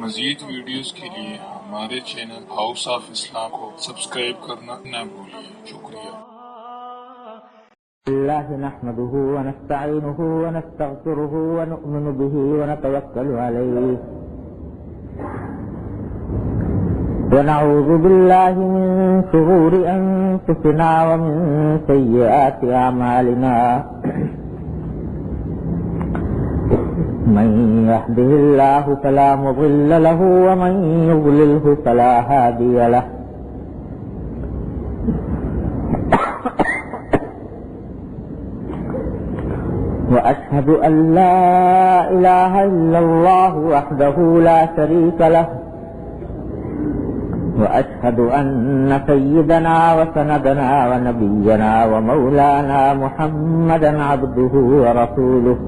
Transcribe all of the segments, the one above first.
مزید ویڈیوز کے لیے ہمارے چینل ہاؤس آف اسلام کو سبسکرائب کرنا نہ بھولیے۔ شکریہ۔ اللہ نحمده ونستعینه ونستغفره ونؤمن به ونتوکل علیہ ونعوذ باللہ من شرور انفسنا ومن سیئات اعمالنا من يهده الله فلا مضل له ومن يضلله فلا هادي له وأشهد أن لا إله إلا الله وحده لا شريك له وأشهد أن سيدنا وسندنا ونبينا ومولانا محمدا عبده ورسوله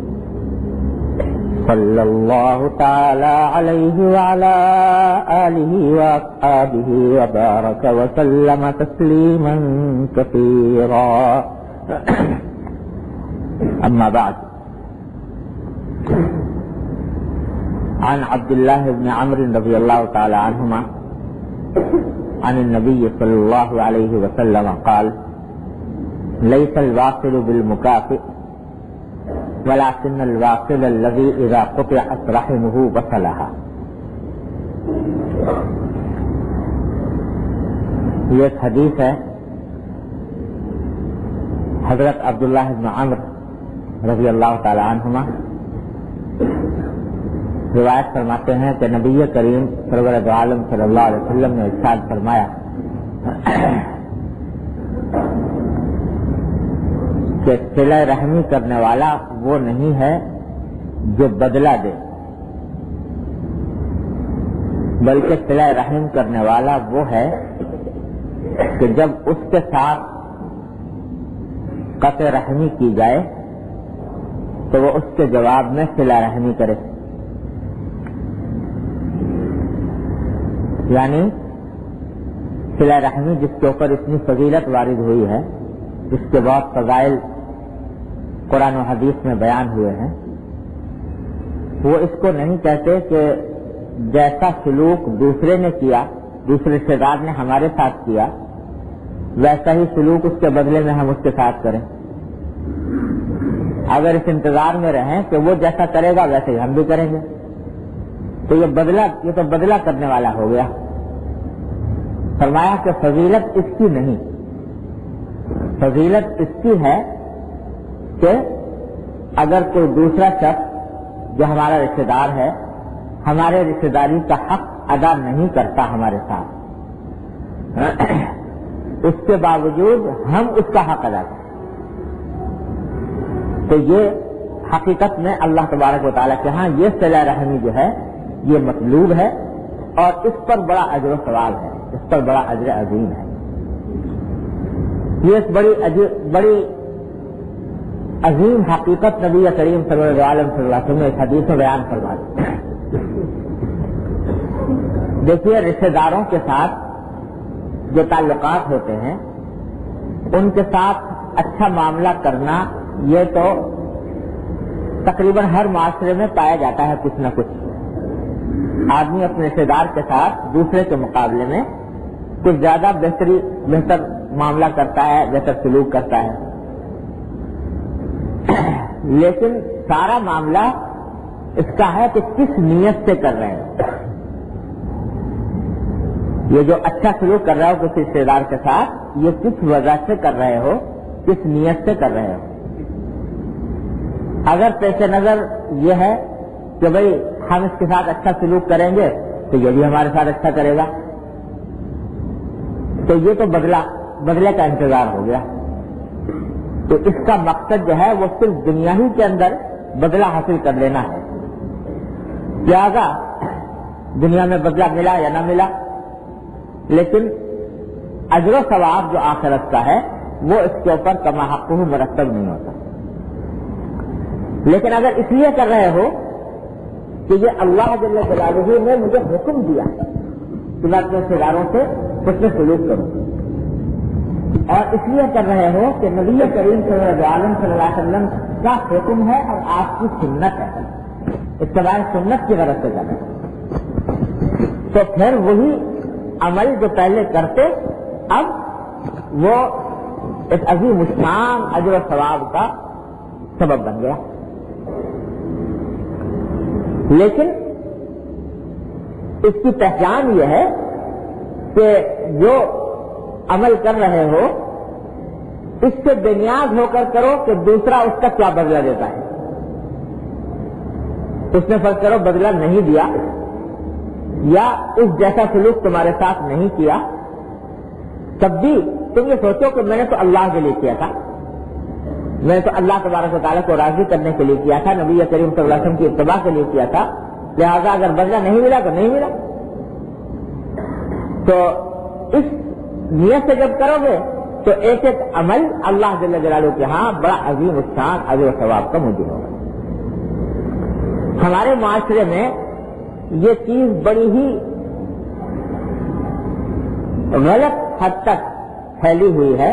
صلى الله تعالى عليه وعلى آله وأصحابه وبارك وسلم تسليما كثيرا أما بعد عن عبد الله بن عمرو رضي الله تعالى عنهما عن النبي صلى الله عليه وسلم قال ليس الواصل بالمكافئ ولكن الواصل الذي إذا قطعت رحمه وصلها۔ یہ ایک حدیث ہے حضرت عبداللہ بن عمرو رضی اللہ تعالی عنہما روایت فرماتے ہیں کہ نبی کریم سرور دو عالم صلی اللہ علیہ وسلم نے ارشاد فرمایا کہ صلہ رحمی کرنے والا وہ نہیں ہے جو بدلہ دے، بلکہ صلہ رحم کرنے والا وہ ہے کہ جب اس کے ساتھ قطع رحمی کی جائے تو وہ اس کے جواب میں صلہ رحمی کرے، یعنی صلہ رحمی جس کے اوپر اتنی فضیلت وارد ہوئی ہے، جس کے بہت فضائل قرآن و حدیث میں بیان ہوئے ہیں، وہ اس کو نہیں کہتے کہ جیسا سلوک دوسرے نے کیا، دوسرے رشتے دار نے ہمارے ساتھ کیا، ویسا ہی سلوک اس کے بدلے میں ہم اس کے ساتھ کریں۔ اگر اس انتظار میں رہیں کہ وہ جیسا کرے گا ویسے ہی ہم بھی کریں گے تو یہ تو بدلہ کرنے والا ہو گیا۔ فرمایا کہ فضیلت اس کی نہیں، فضیلت اس کی ہے کہ اگر کوئی دوسرا شخص جو ہمارا رشتے دار ہے ہمارے رشتے داری کا حق ادا نہیں کرتا ہمارے ساتھ، اس کے باوجود ہم اس کا حق ادا کریں، تو یہ حقیقت میں اللہ تبارک و تعالیٰ کے ہاں یہ صلہ رحمی جو ہے یہ مطلوب ہے اور اس پر بڑا اجر و ثواب ہے، اس پر بڑا اجر عظیم ہے۔ یہ ایک بڑی عظیم حقیقت نبی کریم صلی اللہ علیہ وسلم نے اس حدیث میں بیان فرما دی۔ دیکھیے رشتے داروں کے ساتھ جو تعلقات ہوتے ہیں ان کے ساتھ اچھا معاملہ کرنا یہ تو تقریباً ہر معاشرے میں پایا جاتا ہے، کچھ نہ کچھ آدمی اپنے رشتے دار کے ساتھ دوسرے کے مقابلے میں کچھ زیادہ بہتر معاملہ کرتا ہے، بہتر سلوک کرتا ہے، لیکن سارا معاملہ اس کا ہے کہ کس نیت سے کر رہے ہیں۔ یہ جو اچھا سلوک کر رہے ہو کسی رشتے دار کے ساتھ یہ کس وجہ سے کر رہے ہو، کس نیت سے کر رہے ہو۔ اگر پیش نظر یہ ہے کہ بھئی ہم اس کے ساتھ اچھا سلوک کریں گے تو یہ بھی ہمارے ساتھ اچھا کرے گا، تو یہ تو بدلے کا انتظار ہو گیا۔ تو اس کا مقصد جو ہے وہ صرف دنیا ہی کے اندر بدلہ حاصل کر لینا ہے، لہذا دنیا میں بدلہ ملا یا نہ ملا، لیکن اجر و ثواب جو آخرت کا ہے وہ اس کے اوپر کما حقہ مرتب نہیں ہوتا۔ لیکن اگر اس لیے کر رہے ہو کہ یہ اللہ جل جلالہ نے مجھے حکم دیا کہ میں اپنے رشتے داروں سے حسن سلوک کروں، اور اس لیے کر رہے ہو کہ نبی کریم صلی اللہ علیہ وسلم کا حکم ہے اور آپ کی سنت ہے، اتباع سنت کی غرض سے کر رہے ہیں، تو پھر وہی عمل جو پہلے کرتے اب وہ ایک عظیم الشان اجر و ثواب کا سبب بن گیا. لیکن اس کی پہچان یہ ہے کہ جو عمل کر رہے ہو اس سے بے نیاز ہو کر کرو کہ دوسرا اس کا کیا بدلہ دیتا ہے. اس نے فرض کرو بدلہ نہیں دیا یا اس جیسا سلوک تمہارے ساتھ نہیں کیا، تب بھی تم یہ سوچو کہ میں نے تو اللہ کے لیے کیا تھا، میں نے تو اللہ تبارک و تعالیٰ کو راضی کرنے کے لیے کیا تھا، نبی کریم صلی اللہ علیہ وسلم کی اتباع کے لیے کیا تھا، لہذا اگر بدلہ نہیں ملا تو نہیں ملا. تو اس نیت سے جب کرو گے تو ایک ایک عمل اللہ جل جلالہ کے ہاں بڑا عظیم الشان اجر و ثواب کا موجود ہوگا. ہمارے معاشرے میں یہ چیز بڑی ہی غلط حد تک پھیلی ہوئی ہے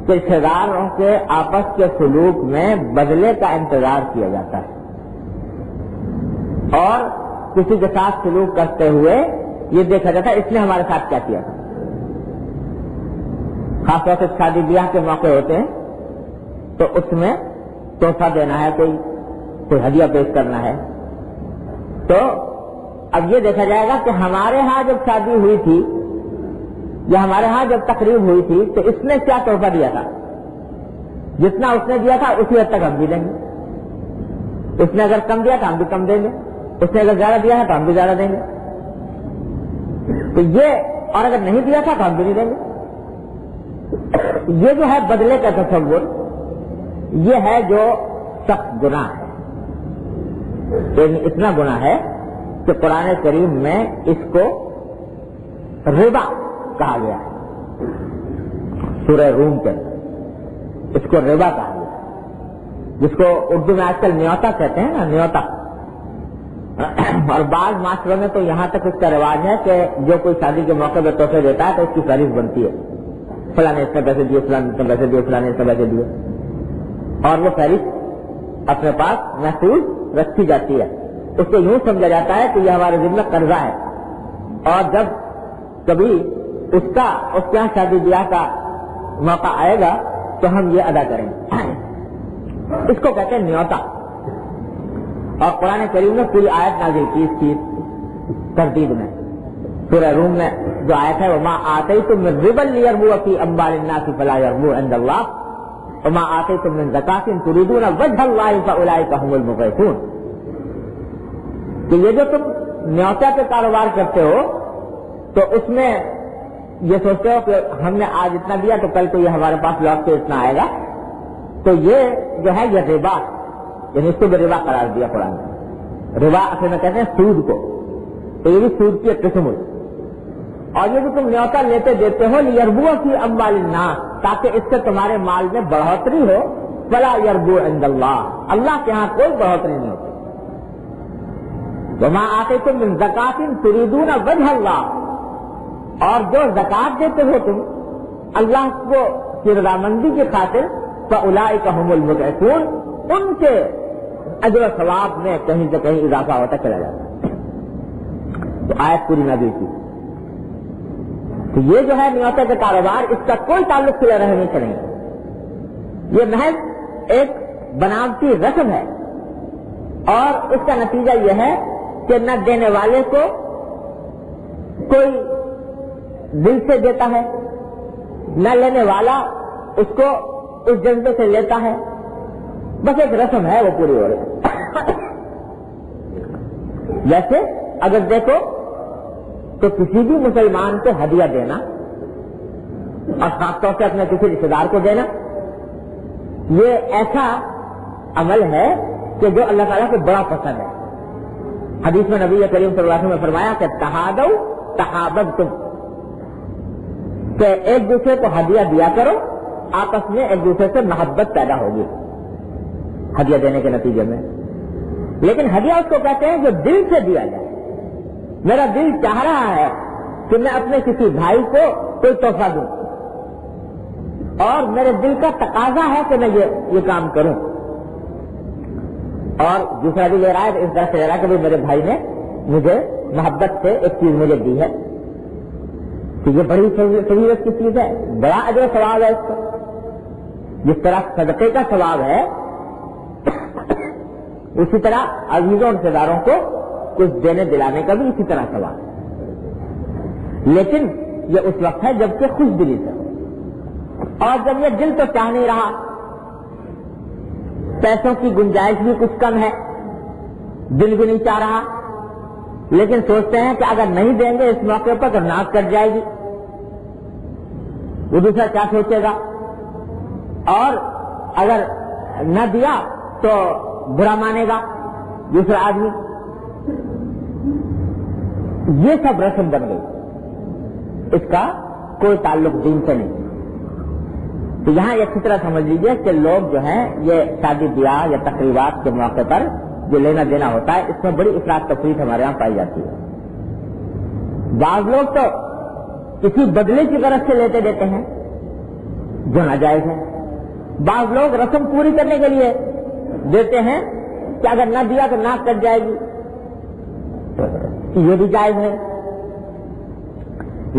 کہ رشتہ داروں کے آپس کے سلوک میں بدلے کا انتظار کیا جاتا ہے اور کسی کے ساتھ سلوک کرتے ہوئے یہ دیکھا جاتا ہے اس نے ہمارے ساتھ کیا کیا تھا. خاص طور سے شادی بیاہ کے موقع ہوتے ہیں تو اس میں تحفہ دینا ہے، کوئی ہدیہ پیش کرنا ہے، تو اب یہ دیکھا جائے گا کہ ہمارے ہاں جب شادی ہوئی تھی یا ہمارے ہاں جب تقریب ہوئی تھی تو اس نے کیا تحفہ دیا تھا، جتنا اس نے دیا تھا اسی حد تک ہم بھی دیں گے. اس نے اگر کم دیا تو ہم بھی کم دیں گے، اس نے اگر زیادہ دیا ہے تو ہم بھی زیادہ دیں گے. تو یہ اور اگر نہیں دیا تھا تو ہم بھی نہیں دیں گے. یہ جو ہے بدلے کا تصور، یہ ہے جو سخت گناہ ہے. لیکن اتنا گناہ ہے کہ قرآن کریم میں اس کو ربا کہا گیا ہے. سورہ روم کے اس کو ربا کہا گیا ہے، جس کو اردو میں آج کل نیوتا کہتے ہیں نا، نیوتا. اور بعض معاشروں میں تو یہاں تک اس کا رواج ہے کہ جو کوئی شادی کے موقع پہ تحفے دیتا ہے تو اس کی فہرست بنتی ہے، فلاں نے اس نے پیسے دیے، فلاں نے اس نے پیسے دیے، فلاں نے اس نے پیسے دیے، اور وہ فہرست اپنے پاس محفوظ رکھی جاتی ہے. اس کو یوں سمجھا جاتا ہے کہ یہ ہمارے ذمہ قرضہ ہے اور جب کبھی اس کے یہاں شادی بیاہ کا موقع آئے گا تو ہم یہ ادا کریں گے. اس کو کہتے ہیں نیوتا. اور قرآن کریم نے پوری آیت نازل کی اس کی تردید میں. سورہ روم میں جو آیت ہے وما آتیتم من ربا لیربو فی اموال الناس فلا یربو عند اللہ وما آتیتم من زکاۃ تریدون وجہ اللہ فاولئک هم المضعفون. کہ یہ جو تم نیوتا پہ کاروبار کرتے ہو تو اس میں یہ سوچتے ہو کہ ہم نے آج اتنا دیا تو کل تو یہ ہمارے پاس لوٹ کے اتنا آئے گا، تو یہ جو ہے یہ ربا، یعنی اس کو بھی ربا قرار دیا قرآن نے. ربا اصل میں کہتے ہیں سود کو، تو یہ بھی سود کی ایک قسم ہوئی. اور یہ جو تم نیوتا لیتے دیتے ہو لیربو فی اموال الناس، تاکہ اس سے تمہارے مال میں بڑھوتری ہو، فلا یربو عند اللہ، اللہ کے ہاں کوئی بڑھوتری نہیں ہوتی. وما آتیتم من زکاۃ تریدون وجہ اللہ، اور جو زکات دیتے ہو تم اللہ کو کی رضامندی کی خاطر فاولئک هم المضعفون، ان کے اجر و ثواب میں کہیں سے کہیں اضافہ ہوتا چلا جاتا ہے. تو آیت پوری نازل کی. تو یہ جو ہے نیوتا کے کاروبار، اس کا کوئی تعلق صلہ رحمی سے نہیں، یہ محض ایک بناوٹی رسم ہے اور اس کا نتیجہ یہ ہے کہ نہ دینے والے کو کوئی دل سے دیتا ہے، نہ لینے والا اس کو اس جذبے سے لیتا ہے، بس ایک رسم ہے وہ پوری ہو رہی. جیسے اگر دیکھو تو کسی بھی مسلمان کو ہدیہ دینا اور خاص طور سے اپنے کسی رشتے دار کو دینا، یہ ایسا عمل ہے کہ جو اللہ تعالیٰ کو بڑا پسند ہے. حدیث میں نبی کریم صلی اللہ علیہ وسلم نے فرمایا کہ تہادو تحاببتم، کہ ایک دوسرے کو ہدیہ دیا کرو، آپس میں ایک دوسرے سے محبت پیدا ہوگی ہدیہ دینے کے نتیجے میں. لیکن ہدیہ اس کو کہتے ہیں جو دل سے دیا جائے. میرا دل چاہ رہا ہے کہ میں اپنے کسی بھائی کو کوئی تحفہ دوں اور میرے دل کا تقاضا ہے کہ میں یہ کام کروں، اور دوسرا بھی لے رہا ہے اس طرح سے لے رہا ہے کہ میرے بھائی نے مجھے محبت سے ایک چیز مجھے دی ہے کہ یہ بڑی فضیلت کی چیز ہے، بڑا اجر و ثواب ہے اس کو. جس طرح صدقے کا ثواب ہے اسی طرح عزیزوں اور رشتے داروں کو کچھ دینے دلانے کا بھی اسی طرح ثواب ہے. لیکن یہ اس وقت ہے جب کہ خوش دلی سے، اور جب یہ دل تو چاہ نہیں رہا، پیسوں کی گنجائش بھی کچھ کم ہے، دل بھی نہیں چاہ رہا، لیکن سوچتے ہیں کہ اگر نہیں دیں گے اس موقع پر تو ناک کٹ جائے گی، وہ دوسرا کیا سوچے گا، اور اگر نہ دیا تو برا مانے گا دوسرا آدمی. یہ سب رسم بن گئی، اس کا کوئی تعلق دین سے نہیں. تو یہاں یہ اچھی طرح سمجھ لیجئے کہ لوگ جو ہیں یہ شادی بیاہ یا تقریبات کے موقع پر جو لینا دینا ہوتا ہے اس میں بڑی افراط تفریط ہمارے یہاں پائی جاتی ہے. بعض لوگ تو کسی بدلے کی غرض سے لیتے دیتے ہیں جو ناجائز ہے. بعض لوگ رسم پوری کرنے کے لیے دیتے ہیں کہ اگر نہ دیا تو ناک کٹ جائے گی، یہ بھی جائز ہے.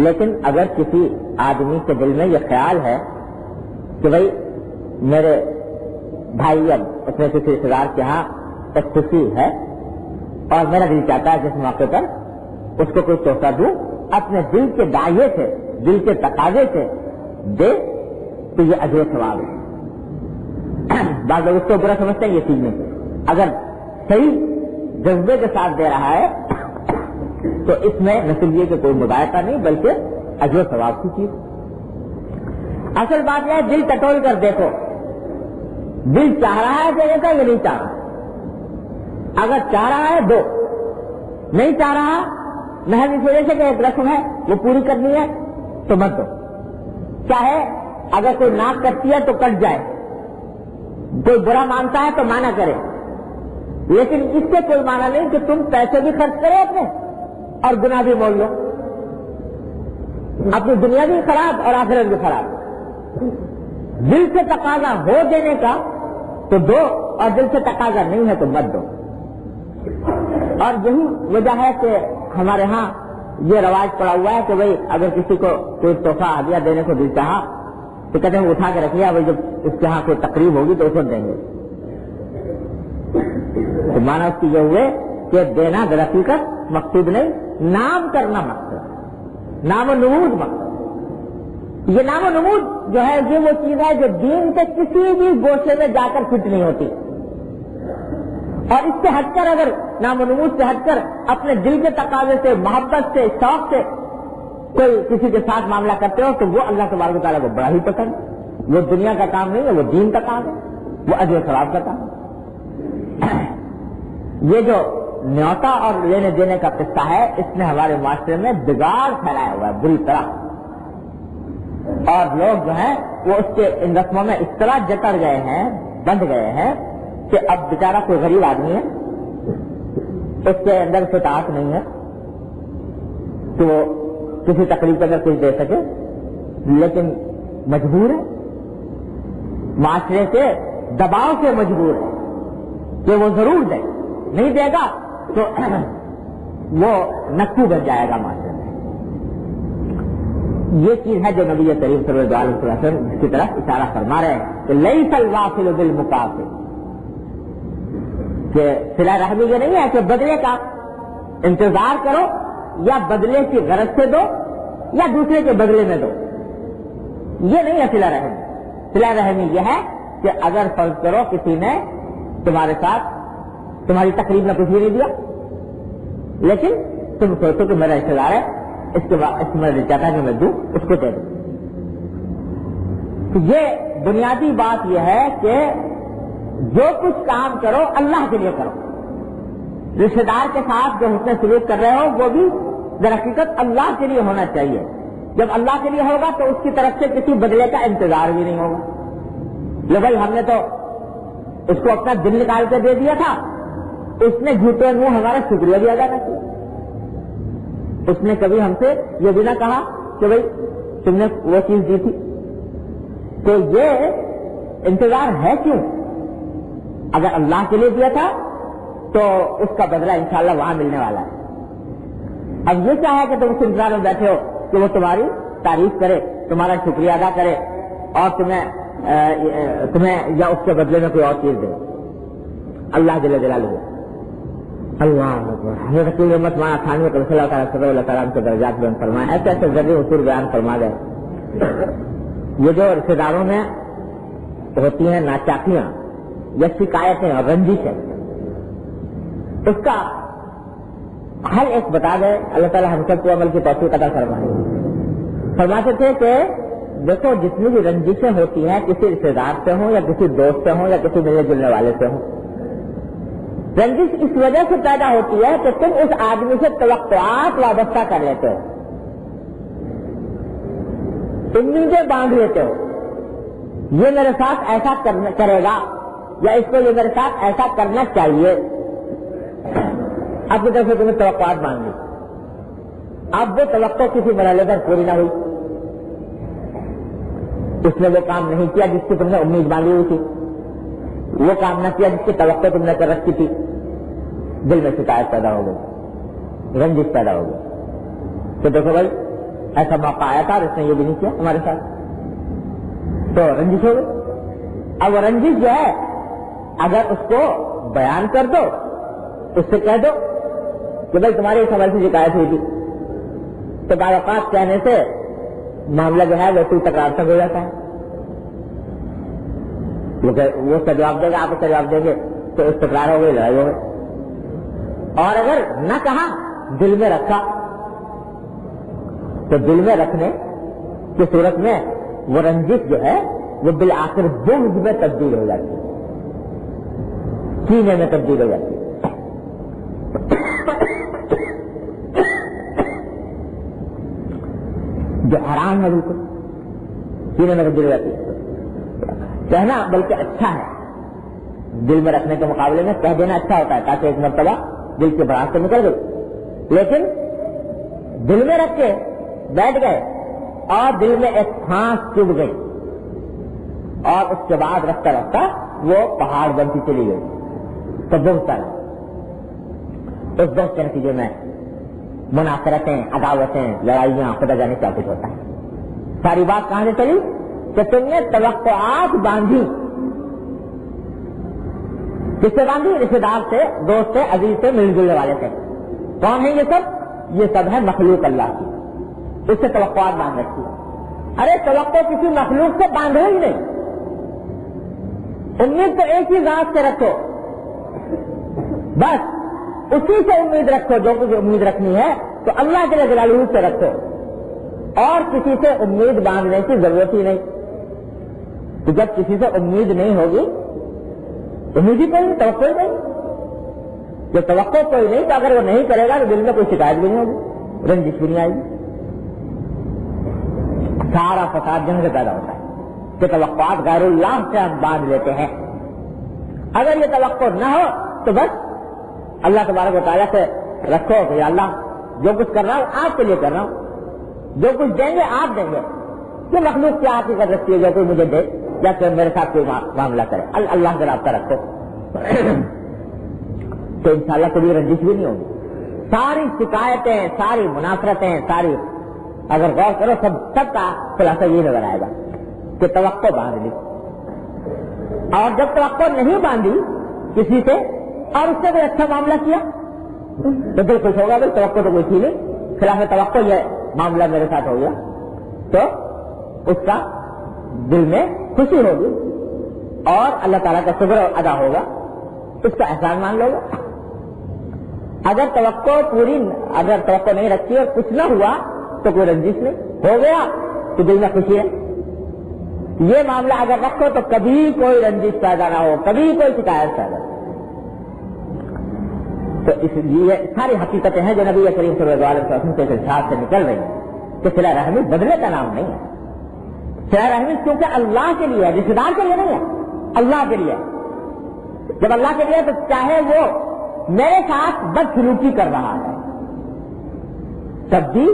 لیکن اگر کسی آدمی کے دل میں یہ خیال ہے کہ بھائی میرے بھائی اب اپنے کسی رشتے دار کے ہاں ایک خوشی ہے اور میرا دل چاہتا ہے جس موقع پر اس کو کوئی تحفہ دوں، اپنے دل کے دائیں سے، دل کے تقاضے سے دے، تو یہ اجر و ثواب ہے. بعض لوگ اس کو برا سمجھتے ہیں یہ چیز نہیں. اگر صحیح جذبے کے ساتھ دے رہا ہے تو اس میں نہ صرف یہ کہ کوئی مذائقہ نہیں بلکہ اجر و ثواب کی چیز. اصل بات یہ ہے دل ٹٹول کر دیکھو، دل چاہ رہا ہے دینے کا یہ نہیں چاہ رہا. اگر چاہ رہا ہے دو، نہیں چاہ رہا محض اس وجہ سے کہ ایک رسم ہے وہ پوری کرنی ہے تو مت دو. چاہے اگر کوئی ناک کٹتی ہے تو کٹ جائے، کوئی برا مانتا ہے تو مانا کرے، لیکن اس سے کوئی مانا نہیں کہ تم پیسے بھی خرچ کرے اپنے اور گناہ بھی مول لو. اپنی دنیا بھی خراب اور آخرت بھی خراب. دل سے تقاضا ہو دینے کا تو دو، اور دل سے تقاضا نہیں ہے تو مت دو. اور یہی وجہ ہے کہ ہمارے ہاں یہ رواج پڑا ہوا ہے کہ بھئی اگر کسی کو کوئی تحفہ ہدیہ دینے کو دل چاہا تو کہتے ہیں اٹھا کے رکھ لیا، بھائی جب اس کے ہاں کوئی تقریب ہوگی تو اس وقت دیں گے. تو مانا اس کی یہ ہوئے کہ دینا در حقیقت مقصود نہیں، نام کرنا مقصد، نام و نمود مقصد. یہ نام و نمود جو ہے یہ وہ چیز ہے جو دین کے کسی بھی گوشے میں جا کر فٹ نہیں ہوتی. اور اس سے ہٹ کر اگر نام و نمود سے ہٹ کر اپنے دل کے تقاضے سے، محبت سے، شوق سے کوئی کسی کے ساتھ معاملہ کرتے ہو تو وہ اللہ تبارک و تعالیٰ کو بڑا ہی پسند. وہ دنیا کا کام نہیں ہے، وہ دین کا کام ہے، وہ اجر و ثواب کا کام ہے. یہ جو نیوتا اور لینے دینے کا قصہ ہے اس نے ہمارے معاشرے میں بگاڑ پھیلایا ہوا ہے بری طرح. اور لوگ جو ہیں وہ اس کے ان رسموں میں اس طرح جکڑ گئے ہیں، بندھ گئے ہیں کہ اب بیچارہ کوئی غریب آدمی ہے، اس کے اندر استطاعت نہیں ہے کہ وہ کسی تقریب کے اندر کچھ دے سکے، لیکن مجبور ہے، معاشرے کے دباؤ سے مجبور ہے کہ وہ ضرور دے. نہیں دے گا تو وہ نکو بن جائے گا معاشرے میں. یہ چیز ہے جو نبی کریم صلی اللہ علیہ وسلم اس کی طرف اشارہ فرما رہے ہیں کہ لیس الواصل بالمکافئ، کہ صلہ رحمی یہ نہیں ہے کہ بدلے کا انتظار کرو یا بدلے کی غرض سے دو یا دوسرے کے بدلے میں دو. یہ نہیں ہے صلہ رحمی. صلہ رحمی یہ ہے کہ اگر فرض کرو کسی نے تمہارے ساتھ تمہاری تقریب میں کچھ بھی نہیں دیا، لیکن تم سوچو کہ میرا رشتہ دار ہے، اس کے بعد میں چاہتا ہے کہ میں دوں، اس کو دے دوں. تو یہ بنیادی بات یہ ہے کہ جو کچھ کام کرو اللہ کے لیے کرو. رشتہ دار کے ساتھ جو حسن سلوک کر رہے ہو وہ بھی در حقیقت اللہ کے لیے ہونا چاہیے. جب اللہ کے لیے ہوگا تو اس کی طرف سے کسی بدلے کا انتظار بھی نہیں ہوگا. لو بھائی ہم نے تو اس کو اپنا دل نکال کے دے دیا تھا، اس نے جھوٹے منہ ہمارا شکریہ بھی ادا نہ کیا. اس نے کبھی ہم سے یہ بھی نہ کہا کہ بھائی تم نے وہ چیز دی تھی. تو یہ انتظار ہے کیوں؟ اگر اللہ کے لیے دیا تھا تو اس کا بدلہ انشاءاللہ وہاں ملنے والا ہے. اب یہ کیا ہے کہ تم اس انتظار میں بیٹھے ہو کہ وہ تمہاری تعریف کرے, تمہارا شکریہ ادا کرے اور تمہیں یا اس کے بدلے میں کوئی اور چیز دے. اللہ جل جلالہ, اللہ حضرت رسول امت مولانا تھانوی صلی اللہ تعالیٰ صلی اللہ تعالیٰ کے درجات بیان فرمائے, ایسے ایسے ذریعے اصول بیان فرما گئے. یہ جو رشتے داروں میں ہوتی ہیں ناچاکیاں یا شکایتیں اور رنجشیں, اس کا حل ایک بتا گئے. اللہ تعالیٰ ہم سب کو عمل کی توفیق عطا فرمائے. فرماتے تھے کہ دیکھو جتنی بھی رنجشیں ہوتی ہیں کسی رشتے دار سے ہوں یا کسی دوست سے ہوں یا کسی ملنے جلنے والے سے ہوں, رنجش اس وجہ سے پیدا ہوتی ہے کہ تم اس آدمی سے توقعات وابستہ کر لیتے ہو, امیدیں باندھ لیتے ہو, یہ میرے ساتھ ایسا کرے گا یا اس کو یہ میرے ساتھ ایسا کرنا چاہیے. اب کی طرف سے تمہیں توقعات باندھ لی, اب وہ توقع کسی مرحلے پر پوری نہ ہوئی, اس نے وہ کام نہیں کیا جس کی تم نے امید باندھی ہوئی تھی, وہ کام نہ کیا جس کی توقع تم نے کر رکھی تھی, دل میں شکایت پیدا ہو گئی, رنجش پیدا ہو گئی. تو دیکھو بھائی ایسا موقع آیا تھا اور اس نے یہ بھی نہیں کیا ہمارے ساتھ, تو رنجش ہو گئی. اب وہ رنجش جو ہے اگر اس کو بیان کر دو, اس سے کہہ دو کہ بھائی تمہاری اس عمل سے شکایت ہوئی تھی, تو بعض اوقات کہنے سے معاملہ جو ہے وہ کوئی تکرار تک ہو جاتا ہے. وہ اس کا جواب دے گا, آپ اس کا جواب دیں گے تو اس تکرار ہو گئی, لڑائی ہو گئی. اور اگر نہ کہا دل میں رکھا تو دل میں رکھنے کی صورت میں وہ رنجش جو ہے وہ بالآخر بغض میں تبدیل ہو جاتی ہے, کینے میں تبدیل ہو جاتی ہے. جو حرام ہے بالکل کینے میں تبدیل ہو جاتی ہے. کہنا بلکہ اچھا ہے, دل میں رکھنے کے مقابلے میں کہہ دینا اچھا ہوتا ہے تاکہ ایک مرتبہ دل کے بڑھاس سے نکل گئی. لیکن دل میں رکھ کے بیٹھ گئے اور دل میں ایک پھانس چبھ گئی اور اس کے بعد رفتہ رفتہ وہ پہاڑ بنتی چلی گئی, تو بہت سارا اس بہت کے نتیجے میں منافرتیں, عداوتیں, لڑائیاں, خدا جانے کیا کچھ ہوتا ہے. ساری بات کہاں سے چلی کہ تم نے توقعات باندھی. کس سے باندھی؟ رشتے دار سے, دوست سے, عزیز سے, ملنے جلنے والے سے. کون ہے یہ سب؟ یہ سب ہے مخلوق اللہ کی, اس سے توقعات باندھ رکھی. ارے توقع کسی مخلوق سے باندھو ہی نہیں, امید تو ایک ہی ذات سے رکھو, بس اسی سے امید رکھو. جو کچھ امید رکھنی ہے تو اللہ جل جلالہ سے رکھو, اور کسی سے امید باندھنے کی ضرورت ہی نہیں. تو جب کسی سے امید نہیں ہوگی, امید ہی کوئی نہیں, توقع ہی نہیں. جو توقع کوئی نہیں تو اگر وہ نہیں کرے گا تو دل میں کوئی شکایت بھی نہیں ہوگی, رنجش بھی نہیں آئے گی. سارا فساد جن سے پیدا ہوتا ہے کہ توقعات غیر اللہ سے ہم باندھ لیتے ہیں. اگر یہ توقع نہ ہو تو بس اللہ تبارک و تعالیٰ سے رکھو کہ یا اللہ جو کچھ کر رہا ہوں آپ کے لیے کر رہا ہوں, جو کچھ دیں گے آپ دیں گے. یہ مخلوق کیا آپ کی کر رکھتی ہے جو کوئی مجھے دے یا کہ میرے ساتھ کوئی معاملہ کرے, اللہ سے رابطہ رکھو تو انشاءاللہ کوئی رنجش بھی نہیں ہوگی. ساری شکایتیں, ساری منافرتیں, ساری اگر غور کرو سب کا خلاصہ یہ نظر آئے گا کہ توقع باندھ لی. اور جب توقع نہیں باندھی کسی سے اور اس سے کوئی اچھا معاملہ کیا تو دل خوش ہوگا, بھائی توقع تو کوئی تھی نہیں, خلاف توقع یہ معاملہ میرے ساتھ ہو گیا, تو اس کا دل میں خوشی ہوگی اور اللہ تعالیٰ کا شکر ادا ہوگا, اس کا احسان مان لو گا. اگر توقع نہیں رکھی اور کچھ نہ ہوا تو کوئی رنجش نہیں, ہو گیا تو دل میں خوشی ہے. یہ معاملہ اگر رکھو تو کبھی کوئی رنجش پیدا نہ ہو, کبھی کوئی شکایت پیدا نہ ہو. تو اس لیے ساری حقیقتیں ہیں جو نبی کریم صلی اللہ علیہ وسلم کے ارشاد سے نکل رہی ہیں کہ صلہ رحمی بدلے کا نام نہیں ہے. صلہ رحمی کیونکہ اللہ کے لیے ہے, رشتے دار کے لیے نہیں ہے, اللہ کے لیے. جب اللہ کے لیے تو چاہے وہ میرے ساتھ بدسلوکی کر رہا ہے تب بھی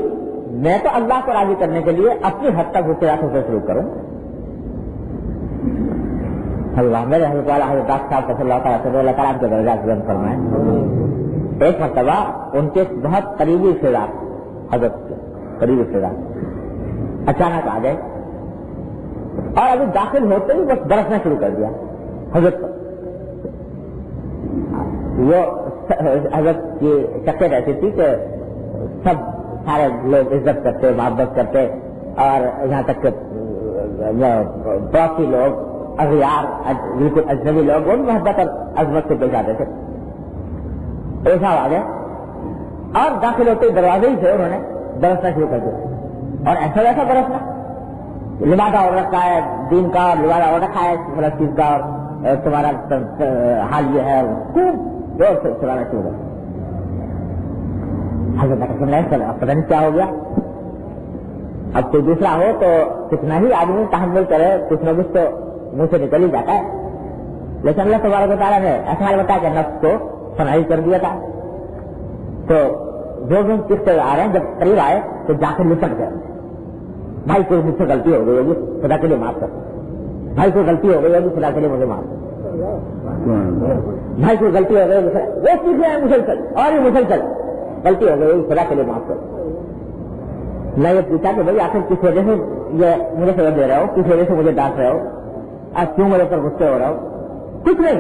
میں تو اللہ کو راضی کرنے کے لیے اپنی حد تک اس سے سلوک کروں. اللہ میرے حضرت والا حضرت صاحب صلی اللہ تعالیٰ کے درجات بلند فرمائے. ایک مرتبہ ان کے بہت قریبی رشتے دار حضرت کے قریبی رشتے دار اچانک آ گئے اور ابھی داخل ہوتے ہی بس برسنا شروع کر دیا حضرت پر. وہ حضرت کی شکل ایسی تھی کہ سب سارے لوگ عزت کرتے محبت کرتے اور یہاں تک کہ پڑوسی لوگ اغیار بالکل اجنبی لوگ وہ محبت اور عظمت سے پیش آتے تھے. ایسا آ گئے اور داخل ہوتے دروازے ہی سے انہوں نے برسنا شروع کر دیا اور ایسا ویسا برسنا لبادہ اور رکھا ہے دین کا اور لبادہ اور رکھا ہے فلسطین کا اور تمہارا حال یہ ہے خوب زور سے چلانا شروع کر. حضرت پتہ نہیں کیا ہو گیا. اب کوئی دوسرا ہو تو کتنا ہی آدمی تحمل کرے کچھ نہ کچھ تو منہ سے نکل ہی جاتا ہے, لیکن اللہ تبارک و تعالیٰ نے ایسا بتایا کہ نفس کو فنائی کر دیا تھا. تو جو بھی قصے آ رہے ہیں جب قریب آئے تو جا کے لپٹ گئے. بھائی کوئی مجھ سے غلطی ہو گئی ہوگی خدا کے لیے معاف کر, بھائی کوئی غلطی ہو گئی ہوگی خدا کے لیے مجھے معاف کر, بھائی کوئی غلطی ہو گئی وہ سیکھ رہے ہیں مسلسل اور یہ مسلسل غلطی ہو گئی ہوگی خدا کے لیے معاف کر. میں یہ پوچھا کہ بھائی آخر کس وجہ سے یہ مجھے سبب دے رہے ہو, کس وجہ سے مجھے ڈانٹ رہے ہو, آج کیوں میرے اوپر غصے ہو رہا ہو؟ کچھ نہیں,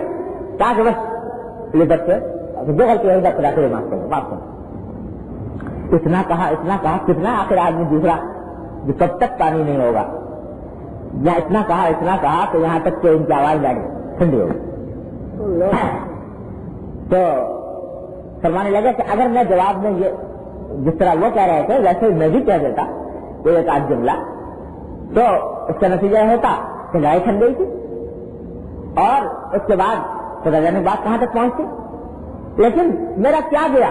کیا کہ بس لبٹ کے جو غلطی ہوگی خدا کے لیے معاف کرو معاف کرو. اتنا کہا کتنا آخر آدمی دوسرا جو کب تک پانی نہیں ہوگا, یا اتنا کہا کہ یہاں تک کہ ان کی آواز ٹھنڈی ہوگی. تو فرمانے لگا کہ اگر میں جواب میں یہ جس طرح وہ کہہ رہے تھے ویسے میں بھی کہہ دیتا کوئی ایک آدھ جملہ تو اس کا نتیجہ یہ ہوتا کہ لڑائی ٹھن گئی تھی اور اس کے بعد پتا جانے بات کہاں تک پہنچتی. لیکن میرا کیا گیا,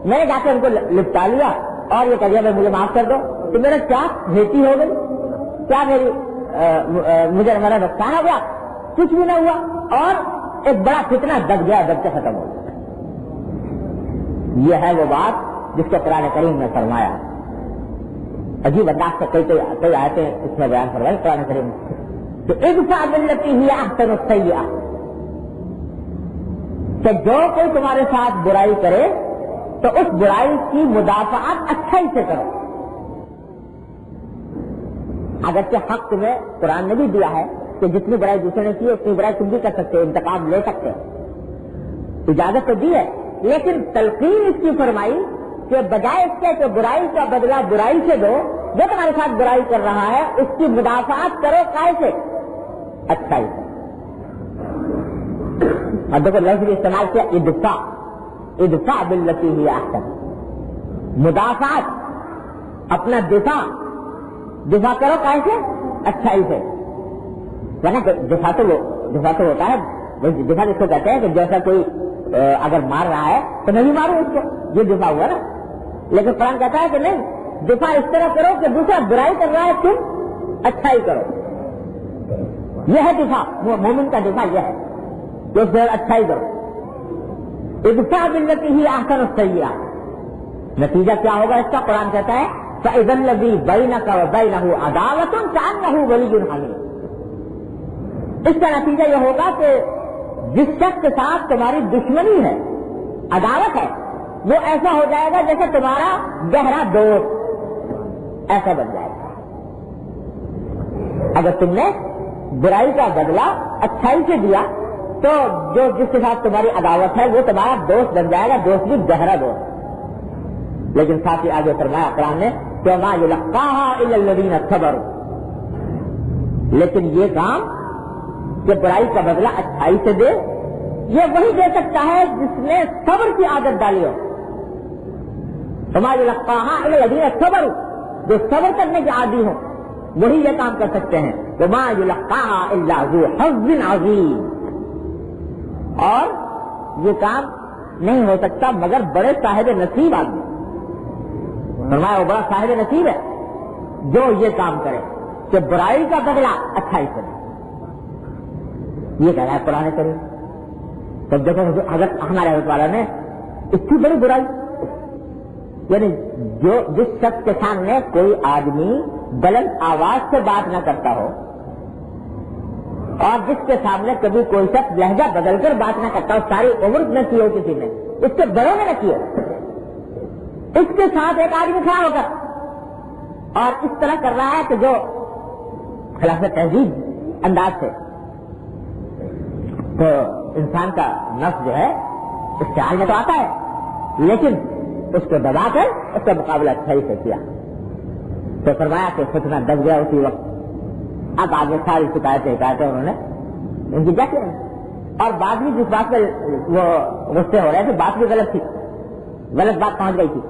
میں نے جا کے ان کو لپٹا لیا اور یہ کہہ دیا مجھے معاف کر دو, تو میرا کیا بھیٹی ہو گئی, کیا مجھے میرا نقصان ہو گیا؟ کچھ بھی نہ ہوا اور ایک بڑا فتنہ دب گیا, دب کے ختم ہو گیا. یہ ہے وہ بات جس کو قرآن کریم نے فرمایا. عجیب انداز سے کئی آیتیں اس میں بیان فرمائی قرآن کریم کہ ادفع باللتی ہی احسن السیئہ, کہ جو کوئی تمہارے ساتھ برائی کرے تو اس برائی کی مدافعت اچھائی سے کرو. اگرچہ حق تمہیں قرآن نے بھی دیا ہے کہ جتنی برائی دوسرے نے کی اتنی برائی تم بھی کر سکتے ہو, انتقام لے سکتے ہو, اجازت تو دی ہے, لیکن تلقین اس کی فرمائی کہ بجائے اس کے کہ برائی کا بدلہ برائی سے دو, جو تمہارے ساتھ برائی کر رہا ہے اس کی مدافعت کرو کیسے؟ اچھائی سے. اور دیکھو لفظ استعمال کیا ادفع باللتی ہی احسن, مدافعت, اپنا دفاع کرو کیسے؟ اچھائی سے. دفاع تو ہوتا ہے, دفاع اس کو کہتے ہیں کہ جیسا کوئی اگر مار رہا ہے تو میں بھی ماروں اس کو, یہ دفاع ہوا نا. لیکن قرآن کہتا ہے کہ نہیں, دفاع اس طرح کرو کہ دوسرا برائی کر رہا ہے تم اچھائی کرو. یہ ہے دفاع, مومن کا دفاع یہ ہے کہ اس پر اچھائی کرو. ادفع باللتی ہی احسن السیئہ, نتیجہ کیا ہوگا اس کا؟ قرآن کہتا ہے فَإِذَا الَّذِي بَيْنَكَ وَبَيْنَهُ عَدَاوَةٌ كَأَنَّهُ وَلِيٌّ حَمِيمٌ. اس کا نتیجہ یہ ہوگا کہ جس شخص کے ساتھ تمہاری دشمنی ہے, عداوت ہے, وہ ایسا ہو جائے گا جیسے تمہارا گہرا دوست, ایسا بن جائے گا. اگر تم نے برائی کا بدلہ اچھائی سے دیا تو جو جس کے ساتھ تمہاری عداوت ہے وہ تمہارا دوست بن جائے گا, دوست بھی گہرا دوست. لیکن ساتھ ہی آگے فرمایا قرآن نے کہ وَمَا يُلَقَّاهَا إِلَّا الَّذِينَ صَبَرُوا, لیکن یہ کام کہ برائی کا بدلہ اچھائی سے دے, یہ وہی دے سکتا ہے جس نے صبر کی عادت ڈالی ہو. وَمَا يُلَقَّاهَا إِلَّا الَّذِينَ صَبَرُوا, جو صبر کرنے کے عادی ہوں وہی یہ کام کر سکتے ہیں. وَمَا يُلَقَّاهَا إِلَّا ذُو حَظٍّ عَظِيمٍ, اور یہ کام نہیں ہو سکتا مگر بڑے صاحب نصیب آدمی. فرمایا وہ بڑا صاحب نصیب ہے جو یہ کام کرے کہ برائی کا بدلہ اچھائی سے دے. یہ کہہ رہا ہے قرآن کریم. تب دیکھو حضرت ہمارے حضرت والا نے اتنی بڑی برائی, یعنی جو جس شخص کے سامنے کوئی آدمی بلند آواز سے بات نہ کرتا ہو اور جس کے سامنے کبھی کوئی شخص لہجہ بدل کر بات نہ کرتا ہو, ساری عمر نہ کی ہو کسی نے, اس کے بڑوں میں نہ کیے. اس کے ساتھ ایک آدمی کھڑا ہو کر اور اس طرح کر رہا ہے کہ جو خلاف تہذیب انداز سے، تو انسان کا نفس جو ہے اس خیال میں تو آتا ہے، لیکن اس کو دبا کر اس کا مقابلہ صحیح سے کیا. تو فرمایا کہ فتنہ دب گیا اسی وقت. اب آگے ساری شکایتیں انہوں نے ان کی جا کے، اور بعد میں جس بات پہ وہ غصے ہو رہے تھے بات بھی غلط تھی، غلط بات پہنچ گئی تھی،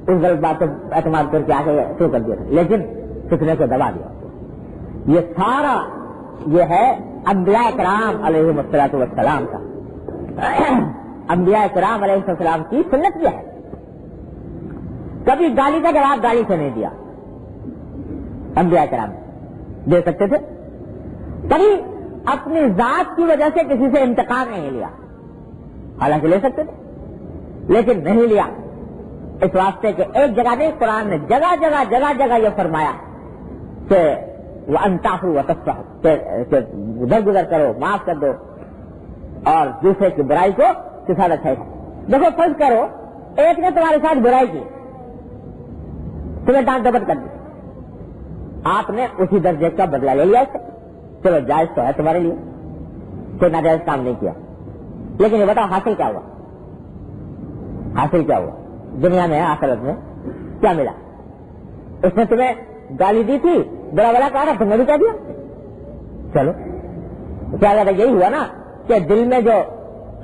اس غلط بات کو اعتماد کر کے آگے شروع کر دیا تھا، لیکن فتنے کو دبا دیا. یہ سارا یہ ہے انبیاء کرام علیہ السلام کا، انبیاء کرام علیہ السلام کی سنت یہ ہے. کبھی گالی کا جواب گالی سے نہیں دیا، انبیاء کرام دے سکتے تھے. کبھی اپنی ذات کی وجہ سے کسی سے انتقام نہیں لیا، حالانکہ لے سکتے تھے لیکن نہیں لیا، اس واسطے کہ ایک جگہ نہیں، قرآن نے جگہ جگہ یہ فرمایا کہ وَأَنْتَعْفُوا وَتَصْفَحُوا، کہ درگزر کرو، معاف کر دو اور دوسرے کی برائی کو کسان اچھا ہے. دیکھو فرض کرو ایک نے تمہارے ساتھ برائی کی، تمہیں ڈانٹ ڈپٹ کر دی، آپ نے اسی درجے کا بدلہ لے لیا اس سے، چلو جائز تو ہے تمہارے لیے، کوئی ناجائز کام نہیں کیا. لیکن یہ بتاؤ حاصل کیا ہوا؟ حاصل کیا ہوا دنیا میں آخرت میں کیا ملا؟ اس نے تمہیں گالی دی تھی، بڑا بڑا کہا تھا، تم نے بھی کہہ دیا. چلو کیا یہی ہوا نا کہ دل میں جو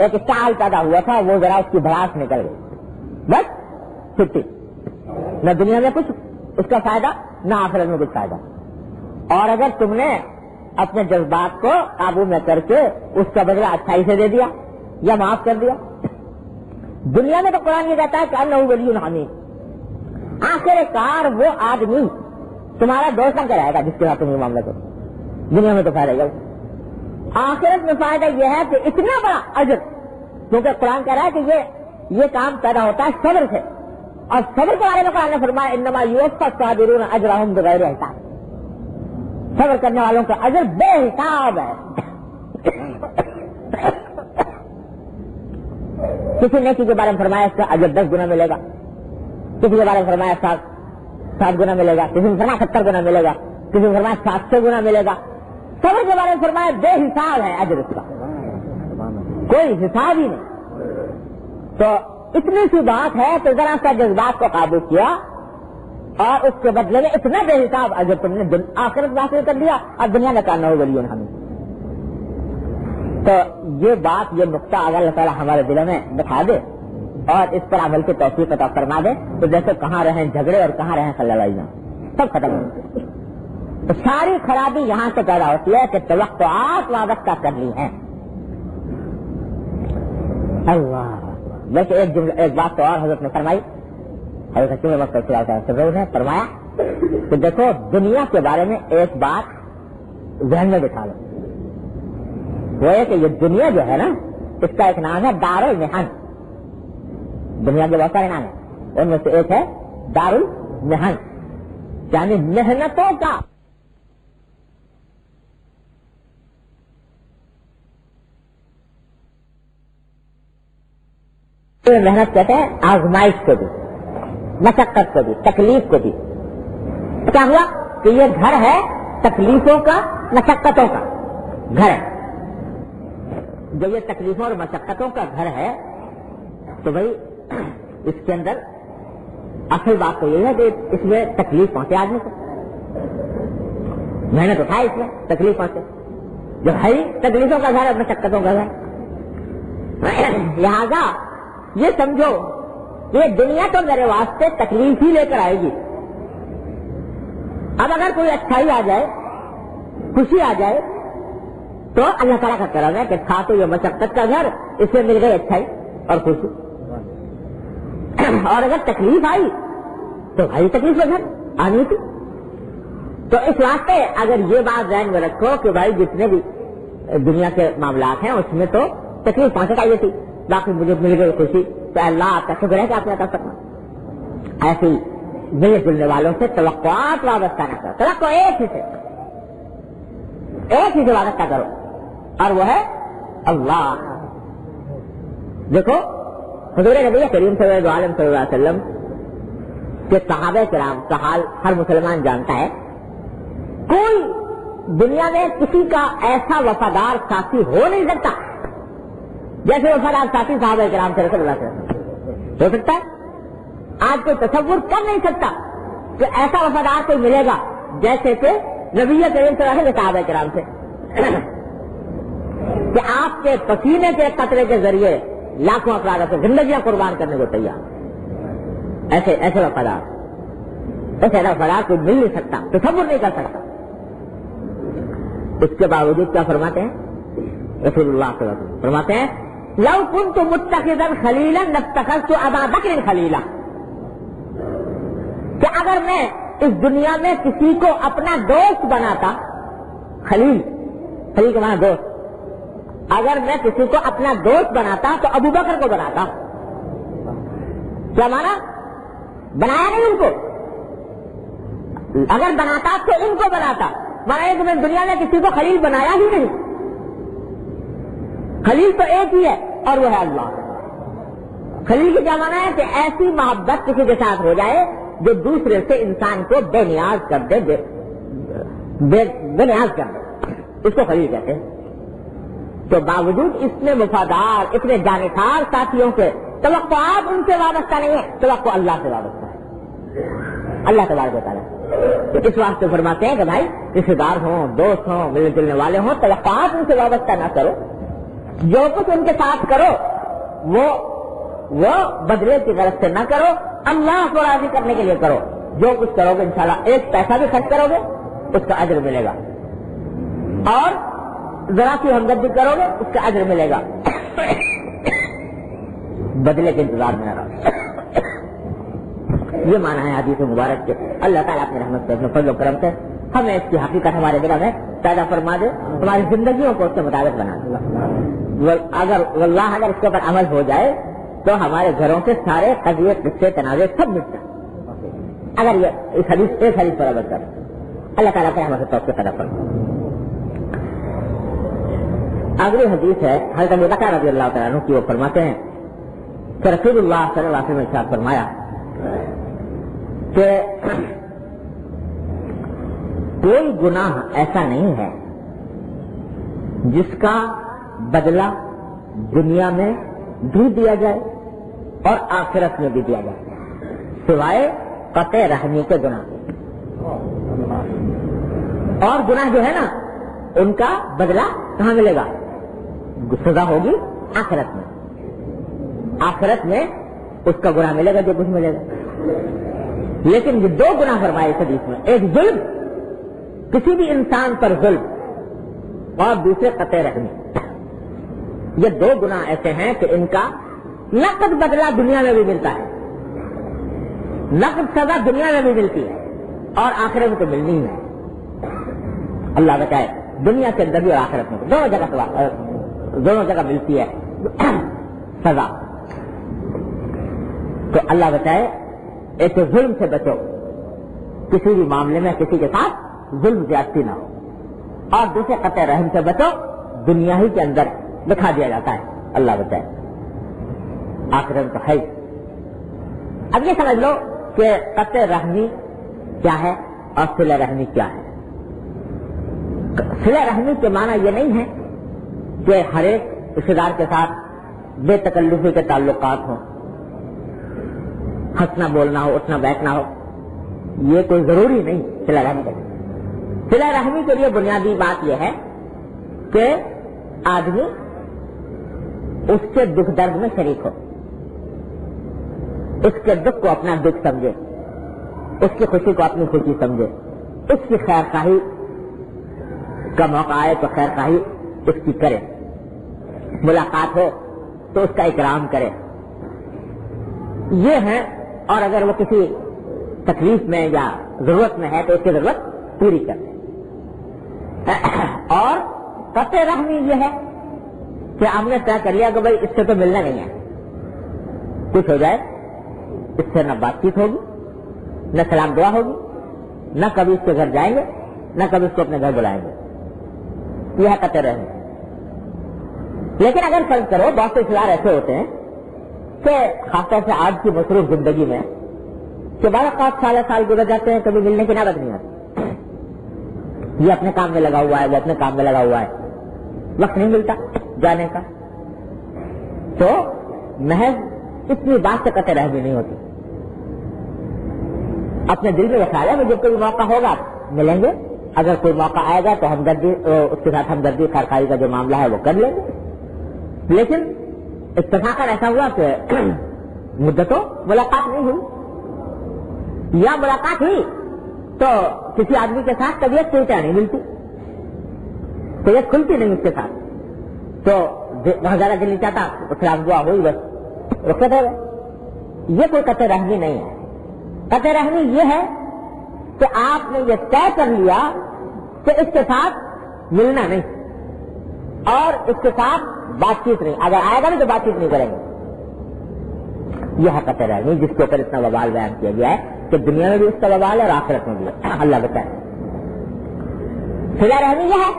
ایک چال پیدا ہوا تھا وہ ذرا اس کی بھڑاس نکل گئی، بس چھٹی. نہ دنیا میں کچھ اس کا فائدہ نہ آخرت میں کچھ فائدہ. اور اگر تم نے اپنے جذبات کو قابو میں کر کے اس کا بدلہ اچھائی سے دے دیا یا معاف کر دیا. دنیا میں تو قرآن یہ کہتا ہے کہ انہ ولی حمید، آخر کار وہ آدمی تمہارا دوست نہ رہے گا جس کے ساتھ تم یہ معاملہ کرو. دنیا میں تو فائدہ یہ، آخرت میں فائدہ یہ ہے کہ اتنا بڑا اجر، کیونکہ قرآن کہہ رہا ہے کہ یہ کام پیدا ہوتا ہے صبر سے، اور صبر کے بارے میں قرآن نے فرمایا انما یوفی الصابرون اجرهم بغیر حساب، صبر کرنے والوں کا اجر بے حساب ہے. کسی نیکی کے بارے میں فرمایا اس کا اجر 10 گنا ملے گا، کسی کے بارے میں فرمایا 7 گنا ملے گا، کسی نے فرمایا 70 گنا ملے گا، کسی نے فرمایا 700 گنا ملے گا. صبر کے بارے میں فرمایا بے حساب ہے اجر اس کا، کوئی حساب ہی نہیں. تو اتنی سی بات ہے تو ذرا سا جذبات کو قابو کیا اور اس کے بدلے میں اتنا بے حساب اجر تم نے آخرت حاصل کر لیا اور دنیا میں کام نہ ہو ولی حمید. تو یہ بات، یہ نقطہ اگر اللہ تعالیٰ ہمارے دلوں میں بٹھا دے اور اس پر عمل کی توفیق عطا فرما دے تو جیسے کہاں رہیں جھگڑے اور کہاں رہیں خلا لڑائیاں، سب ختم ہو. تو ساری خرابی یہاں سے پیدا ہوتی ہے کہ توقعات وابستہ کر لی ہیں. اللہ ویسے ایک بات تو اور حضرت نے فرمائی، حضرت حکیم وقت نے فرمایا کہ دیکھو دنیا کے بارے میں ایک بات ذہن میں بٹھا لو، وہ ہے کہ یہ دنیا جو ہے نا اس کا ایک نام ہے دار المحن. دنیا کے بہت سارے نام ہیں، ان میں سے ایک ہے دار المحن، یعنی محنتوں کا. محنت کہتے ہیں آزمائش کو بھی، مشقت کو بھی، تکلیف کو بھی. کیا ہوا کہ یہ گھر ہے تکلیفوں کا، مشقتوں کا گھر ہے. جو یہ تکلیفوں اور مشقتوں کا گھر ہے تو بھائی اس کے اندر اصل بات تو یہ ہے کہ اس میں تکلیف پہنچے آدمی کو، محنت اٹھائے اس میں تکلیف پہنچے. جو ہے تکلیفوں کا گھر ہے، مشقتوں کا گھر. لہذا یہ سمجھو کہ دنیا تو میرے واسطے تکلیف ہی لے کر آئے گی. اب اگر کوئی اچھائی آ جائے، خوشی آ جائے تو اللہ تعالیٰ کا کرم ہے کہ تھا تو یہ مشقت کا گھر، اس سے مل گئی اچھائی اور خوشی. اور اگر تکلیف آئی تو بھائی تکلیف کا گھر آنی تھی. تو اس واسطے اگر یہ بات ذہن میں رکھو کہ بھائی جتنے بھی دنیا کے معاملات ہیں اس میں تو تکلیف پہنچ چاہیے تھی، باقی مجھے مل گئی خوشی، تو اللہ آپ کا شکر ہے کہ آپ نے عطا فرمایا. ایسی ملنے جلنے والوں سے توقعات وابستہ نہ کرو، توقع ایک ہی سے وابستہ کرو اور وہ ہے اللہ. دیکھو حضور نبی کریم صلی اللہ علیہ وسلم کے صحابہ کرام کا حال ہر مسلمان جانتا ہے. کوئی دنیا میں کسی کا ایسا وفادار ساتھی ہو نہیں سکتا جیسے وفادار ساتھی صحابہ کرام صلی اللہ علیہ وسلم. ہو سکتا ہے؟ آج کوئی تصور کر نہیں سکتا کہ ایسا وفادار کوئی ملے گا جیسے کہ نبی کریم صلی اللہ علیہ وسلم صحابہ کرام سے، کہ آپ کے پسینے کے قطرے کے ذریعے لاکھوں افراد سے زندگیاں قربان کرنے کو تیار. ایسے وفادار کوئی مل نہیں سکتا، تصور نہیں کر سکتا. اس کے باوجود کیا فرماتے ہیں رسول اللہ صلی اللہ علیہ وسلم؟ فرماتے ہیں لو كنت متخذا خلیلا لاتخذت ابا بکر خلیلا، کہ اگر میں اس دنیا میں کسی کو اپنا دوست بناتا، خلیل کے معنی دوست، اگر میں کسی کو اپنا دوست بناتا تو ابو بکر کو بناتا. کیا مانا؟ بنایا نہیں ان کو، اگر بناتا تو ان کو بناتا. مانا کہ میں دنیا میں کسی کو خلیل بنایا ہی نہیں. خلیل تو ایک ہی ہے اور وہ ہے اللہ. خلیل کی کیا مانا ہے؟ کہ ایسی محبت کسی کے ساتھ ہو جائے جو دوسرے سے انسان کو بے نیاز کر دے، بے نیاز کر دے، اس کو خلیل کہتے ہیں. تو باوجود اس میں وفادار، اتنے جانکار ساتھیوں کے توقعات ان سے وابستہ نہیں ہے، توقع اللہ سے وابستہ ہے، اللہ تبارک و تعالیٰ. اس واسطے فرماتے ہیں کہ بھائی رشتے دار ہوں، دوست ہوں، ملنے جلنے والے ہوں، توقعات ان سے وابستہ نہ کرو. جو کچھ ان کے ساتھ کرو وہ بدلے کی غرض سے نہ کرو، اللہ کو راضی کرنے کے لیے کرو. جو کچھ کرو گے انشاءاللہ ایک پیسہ بھی خرچ کرو گے اس کا اجر ملے گا، اور ذرا سی ہمدردی کرو گے اس کا اجر ملے گا. بدلے کے انتظار میں نہ رہو. یہ مانا ہے حدیث مبارک کے. اللہ تعالیٰ اپنے رحمت سے، اپنے فضل و کرم سے ہمیں اس کی حقیقت ہمارے دلوں میں پیدا فرما دے، ہماری زندگیوں کو اس کے مطابق بنا دے. اگر اس کے اوپر عمل ہو جائے تو ہمارے گھروں کے سارے قضیے، قصے، تنازع سب مٹ جائیں. اگر یہ ایک حدیث پر عمل کرے اللہ تعالیٰ کے رحمت سے توفیق پیدا فرما. اگلی حدیث ہے حضرت ابو بکر رضی اللہ تعالیٰ عنہ کی. وہ فرماتے ہیں کہ رسول اللہ صلی اللہ علیہ وسلم نے ارشاد فرمایا کہ کوئی گناہ ایسا نہیں ہے جس کا بدلہ دنیا میں بھی دیا جائے اور آخرت میں بھی دیا جائے سوائے قطع رحمی کے گناہ. اور گناہ جو ہے نا ان کا بدلہ کہاں ملے گا؟ سزا ہوگی آخرت میں. آخرت میں اس کا گناہ ملے گا جو کچھ ملے گا. لیکن یہ دو گناہ فرمائے اس حدیث میں، ایک ظلم، کسی بھی انسان پر ظلم، اور دوسرے قطع رحمی. یہ دو گناہ ایسے ہیں کہ ان کا نقد بدلہ دنیا میں بھی ملتا ہے، نقد سزا دنیا میں بھی ملتی ہے اور آخرت میں تو ملنی ہی ہے. اللہ بچائے، دنیا کے اندر بھی اور آخرت میں دونوں جگہ ملتی ہے سزا. تو اللہ بچائے، ایک تو ظلم سے بچو، کسی بھی معاملے میں کسی کے ساتھ ظلم زیادتی نہ ہو، اور دوسرے قطع رحم سے بچو، دنیا ہی کے اندر دکھا دیا جاتا ہے. اللہ بچائے، آخرت تو ہے. اب یہ سمجھ لو کہ قطع رحمی کیا ہے اور صلہ رحمی کیا ہے. صلہ رحمی کے معنی یہ نہیں ہے کہ ہر ایک رشتے دار کے ساتھ بے تکلفی کے تعلقات ہوں، ہنسنا بولنا ہو، اٹھنا بیٹھنا ہو. یہ کوئی ضروری نہیں صلہ رحمی کے لیے. صلہ رحمی کے لیے بنیادی بات یہ ہے کہ آدمی اس کے دکھ درد میں شریک ہو، اس کے دکھ کو اپنا دکھ سمجھے، اس کی خوشی کو اپنی خوشی سمجھے، اس کی خیر خواہی کا موقع آئے تو خیر خواہی اس کی کرے، ملاقات ہو تو اس کا اکرام کرے. یہ ہے. اور اگر وہ کسی تکلیف میں یا ضرورت میں ہے تو اس کی ضرورت پوری کرے. اور قطع رحمی یہ ہے کہ ہم نے طے کر لیا کہ بھائی اس سے تو ملنا نہیں ہے، کچھ ہو جائے اس سے نہ بات چیت ہوگی، نہ سلام دعا ہوگی، نہ کبھی اس کے گھر جائیں گے، نہ کبھی اس کو اپنے گھر بلائیں گے. یہ ہے قطع رحمی. لیکن اگر فرض کرو بہت سے رشتے دار ایسے ہوتے ہیں کہ خاص طور سے آج کی مصروف زندگی میں کہ بعض اوقات سال گزر جاتے ہیں، کبھی ملنے کی نوبت نہیں آتی، یہ اپنے کام میں لگا ہوا ہے، وہ اپنے کام میں لگا ہوا ہے، وقت نہیں ملتا جانے کا، تو محض اتنی بات سے قطع رحمی نہیں ہوتی، اپنے دل میں خیال ہے کہ جب کوئی موقع ہوگا ملیں گے، اگر کوئی موقع آئے گا تو ہمدردی، اس کے ساتھ ہمدردی خیرخواہی کا جو معاملہ ہے وہ کر لیں گے. لیکن اتفاقاً ایسا ہوا کہ مدتوں ملاقات نہیں ہوئی، یا ملاقات ہوئی تو کسی آدمی کے ساتھ طبیعت پوری طرح نہیں ملتی، طبیعت کھلتی نہیں اس کے ساتھ، تو بہت زیادہ دل نہیں چاہتا، اسلام دعا ہوئی بس رخصت ہو گئے. یہ کوئی قطع رحمی نہیں ہے. قطع رحمی یہ ہے کہ آپ نے یہ طے کر لیا کہ اس کے ساتھ ملنا نہیں اور اس کے ساتھ بات چیت نہیں، اگر آئے گا نہیں تو بات چیت نہیں کریں گے. یہ ہے قطع رحمی جس کے اوپر اتنا وبال بیان کیا گیا ہے کہ دنیا میں بھی اس کا وبال ہے اور آخرت میں بھی ہے. اللہ بتائے. صلہ رحمی یہ ہے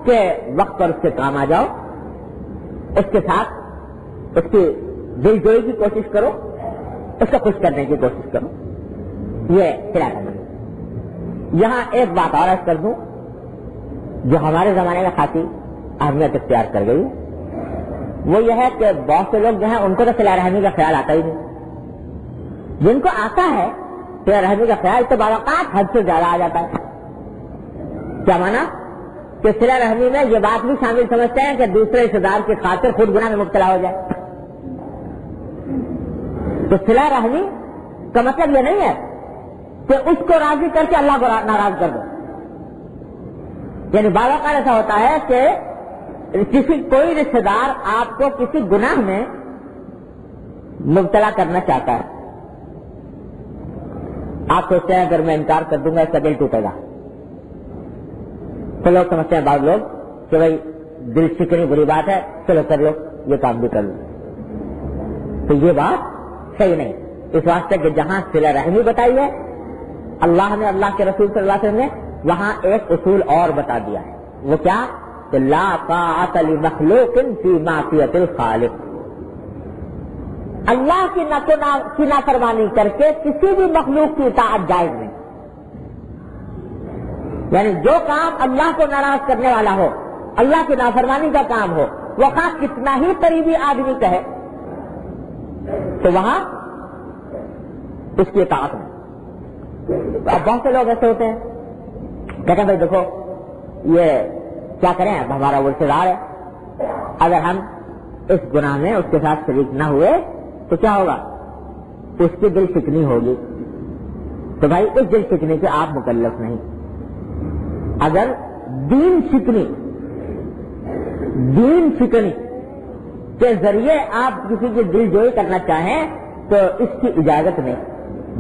کہ وقت پر اس کے کام آ جاؤ، اس کے ساتھ اس کی دل جوئی کی کوشش کرو، اس کو خوش کرنے کی کوشش کرو، یہ صلہ رحمی. یہاں ایک بات اور عرض کر دوں جو ہمارے زمانے میں خاصی اہمیت اختیار کر گئی، وہ یہ ہے کہ بہت سے لوگ جو ہیں ان کو تو صلہ رحمی کا خیال آتا ہی نہیں. جن کو آتا ہے صلہ رحمی کا خیال تو بعض اوقات حد سے زیادہ آ جاتا ہے. کیا مانا کہ صلہ رحمی میں یہ بات بھی شامل سمجھتے ہیں کہ دوسرے رشتے دار کی خاطر خود گناہ میں مبتلا ہو جائے. تو صلہ رحمی کا مطلب یہ نہیں ہے کہ اس کو راضی کر کے اللہ کو ناراض کر دو. یعنی بعض اوقات ایسا ہوتا ہے کہ کوئی رشتے دار آپ کو کسی گناہ میں مبتلا کرنا چاہتا ہے، آپ سوچتے ہیں اگر میں انکار کر دوں گا اس کا دل ٹوٹے گا، تو لوگ سمجھتے ہیں بعض لوگ کہ بھائی دل شکنی بری بات ہے، چلو کر لو، یہ کام بھی کر لو. تو یہ بات صحیح نہیں. اس واسطے کہ جہاں صلہ رحمی بتائی ہے اللہ نے، اللہ کے رسول صلی اللہ علیہ وسلم نے وہاں ایک اصول اور بتا دیا ہے. وہ کیا؟ کہ لا طاعت لمخلوق فی معصیت الخالق. اللہ کی نافرمانی کر کے کسی بھی مخلوق کی اطاعت جائز نہیں. یعنی جو کام اللہ کو ناراض کرنے والا ہو، اللہ کی نافرمانی کا کام ہو، وہ خاص کتنا ہی قریبی آدمی کہے تو وہاں اس کی اطاعت نہیں. اب بہت سے لوگ ایسے ہوتے ہیں کہتے ہیں بھائی دیکھو یہ کیا کریں، اب ہمارا وہ رشتے دار ہے، اگر ہم اس گناہ میں اس کے ساتھ شریک نہ ہوئے تو کیا ہوگا، اس کی دل شکنی ہوگی. تو بھائی اس دل شکنی سے آپ مکلف نہیں. اگر دین شکنی کے ذریعے آپ کسی کی دل جوئی کرنا چاہیں تو اس کی اجازت نہیں.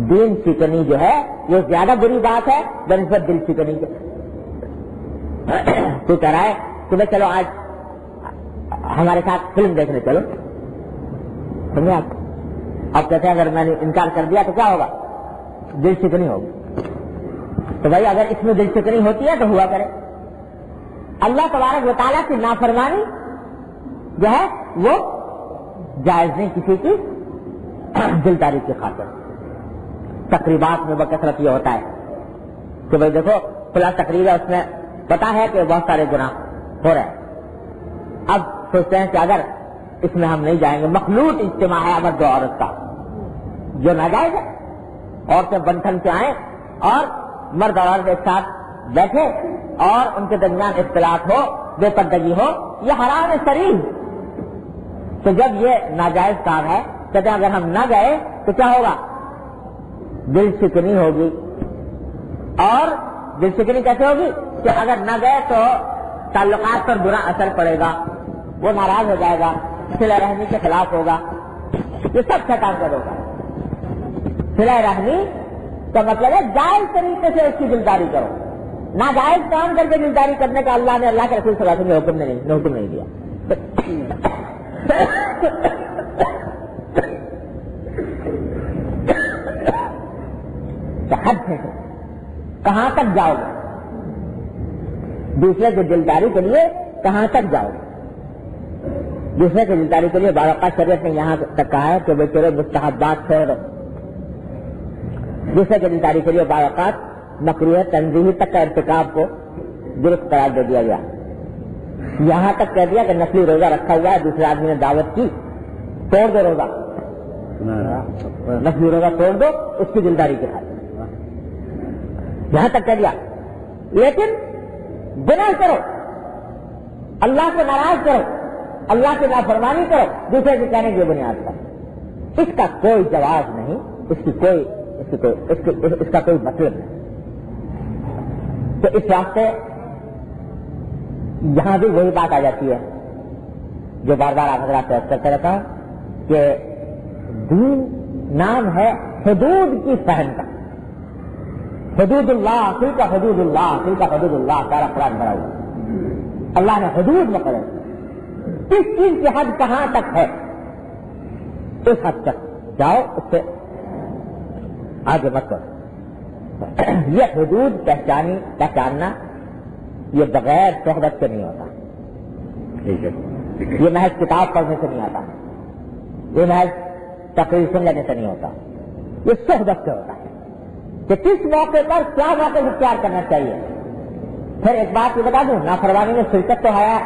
دین شکنی جو ہے یہ زیادہ بری بات ہے بنسبت دل شکنی کے. تو کہہ رہا ہے کہ بھائی چلو آج ہمارے ساتھ فلم دیکھنے چلو، سمجھے آپ؟ اب کہتے ہیں اگر میں نے انکار کر دیا تو کیا ہوگا، دل شکنی ہوگی. تو بھائی اگر اس میں دل شکنی ہوتی ہے تو ہوا کرے. اللہ تبارک و تعالیٰ کی نافرمانی جو ہے وہ جائز نہیں کسی کی دلداری کی خاطر. تقریبات میں بکثرت یہ ہوتا ہے کہ بھائی دیکھو فلاں تقریب ہے، اس میں پتا ہے کہ بہت سارے گناہ ہو رہے ہیں، اب سوچتے ہیں کہ اگر اس میں ہم نہیں جائیں گے، مخلوط اجتماع ہے مرد و عورت کا جو ناجائز ہے، عورتیں بنٹھن سے آئیں اور مرد اور عورت ایک ساتھ بیٹھے اور ان کے درمیان اختلاط ہو، بے پردگی ہو، یہ حرام ہے صریح. تو جب یہ ناجائز کام ہے کہتے ہیں اگر ہم نہ گئے تو کیا ہوگا، دل شکنی ہوگی. اور دل شکنی کیسے ہوگی کہ اگر نہ گئے تو تعلقات پر برا اثر پڑے گا، وہ ناراض ہو جائے گا، صلہ رحمی کے خلاف ہوگا. یہ سب شیطان کا دھوکہ ہے. صلہ رحمی کا مطلب ہے جائز طریقے سے اس کی دلداری کرو. ناجائز کام کر کے دلداری کرنے کا اللہ نے، اللہ کے رسول صلی اللہ علیہ وسلم نے حکم نہیں دیا. حد ہے کہاں تک جاؤ گے، دوسرے کی دلداری کے لیے کہاں تک جاؤ گے. دوسرے کی دلداری کے لیے بعض اوقات شریعت نے یہاں تک کہا ہے کہ بے چورے مستحبات چھوڑ دو. دوسرے کی دلداری کے لیے بعض اوقات مکروہ تنزیہی تک کا ارتکاب کو درست قرار دے دیا گیا. یہاں تک کہہ دیا کہ نفلی روزہ رکھا ہوا ہے, دوسرے آدمی نے دعوت کی, توڑ دو روزہ, نفلی روزہ توڑ دو اس کی دلداری کے خاطر, یہاں تک کہہ دیا. لیکن گناہ کرو, اللہ کو ناراض کرو, اللہ کی نافرمانی کرو دوسرے کے کہنے کی بنیاد پر, اس کا کوئی جواز نہیں, اس کا کوئی مطلب نہیں. تو اس واسطے یہاں بھی وہی بات آ جاتی ہے جو بار بار آپ حضرات پیش کرتے رہتا ہوں کہ دین نام ہے حدود کی فہم کا. حدود اللہ, فی کا حدود اللہ, فی کا حدود اللہ, سارا قرآن بھرا ہوا. اللہ نے حدود مقرر, کس چیز کی حد کہاں تک ہے اس حد تک جاؤ, اس سے آگے مت کرو. یہ حدود پہچاننا یہ بغیر صحبت سے نہیں ہوتا, یہ محض کتاب پڑھنے سے نہیں آتا, یہ محض تقریر سن لینے سے نہیں ہوتا, یہ صحبت سے ہوتا ہے کہ کس موقع پر کیا موقع اختیار کرنا چاہیے. پھر ایک بات یہ بتا دوں, نافرمانی میں شرکت تو ہے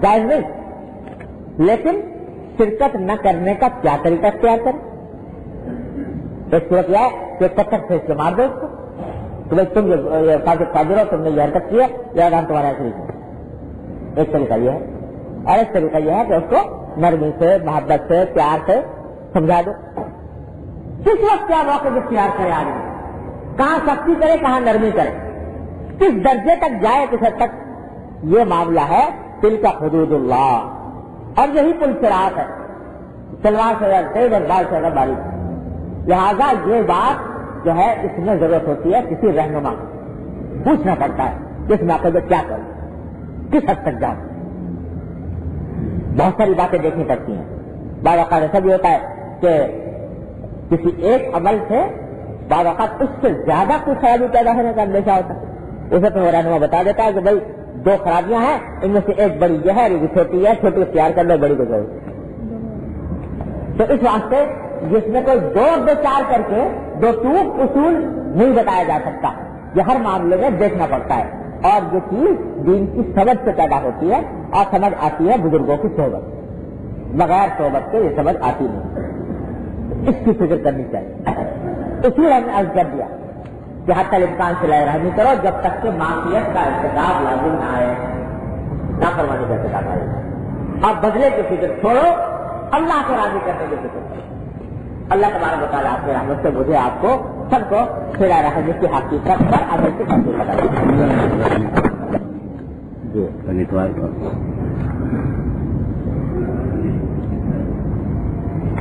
جائز نہیں, لیکن شرکت نہ کرنے کا کیا طریقہ اختیار کریں. ایک صورت یہ ہے کہ پتھر سے اس مار دو اس کو کہ بھائی تم یہ قادر ہو, تم نے یہ حرکت کی ہے, یہ ہم تمہارا شریک ہے. ایک طریقہ یہ ہے, اور ایک طریقہ یہ ہے کہ اس کو نرمی سے, محبت سے, پیار سے سمجھا دو. کس وقت کیا موقع اختیار کرے آدمی, کہاں سختی کرے کہاں نرمی کرے, کس درجے تک جائے, کس حد تک, یہ معاملہ ہے تلک حدود اللہ. اور یہی پل صراط ہے, تلوار سے تیز اور بال سے باریک. لہذا یہ بات جو ہے اس میں ضرورت ہوتی ہے کسی رہنما, پوچھنا پڑتا ہے کس موقع میں کیا کروں, کس حد تک جاؤں. بہت ساری باتیں دیکھنی پڑتی ہیں. بعض اوقات ایسا بھی ہوتا ہے کہ کسی ایک عمل سے بعض اوقات اس سے زیادہ کچھ خرابی پیدا ہونے کا اندیشہ ہوتا ہے. اسے تو رہنما بتا دیتا ہے کہ بھائی دو خرابیاں ہیں, ان میں سے ایک بڑی یہ ہے, ایک چھوٹی ہے, چھوٹی اختیار کر لو, بڑی کو کرو. تو اس واسطے جس میں کوئی دو چار کر کے دو ٹوک اصول نہیں بتایا جا سکتا, یہ ہر معاملے میں دیکھنا پڑتا ہے. اور یہ چیز دین کی سمجھ سے پیدا ہوتی ہے, اور سمجھ آتی ہے بزرگوں کی صحبت, بغیر صحبت کے یہ سمجھ آتی نہیں. اس کی فکر کرنی چاہیے. اسی لیے ہم نے عرض کر دیا کہ حتی الامکان صلہ رحمی کرو جب تک کہ معصیت کا ارتکاب لازم نہ آئے, نافرمانی کا ارتکاب آئے. اب بدلے کی فکر چھوڑو, اللہ کو راضی کرنے کی فکر کرو. اللہ تبارک و تعالیٰ آپ کی رحمت سے مجھے آپ کو سب کو صلہ رحمی کی حقیقت پر عمل سے تفصیل بتا دیں. جی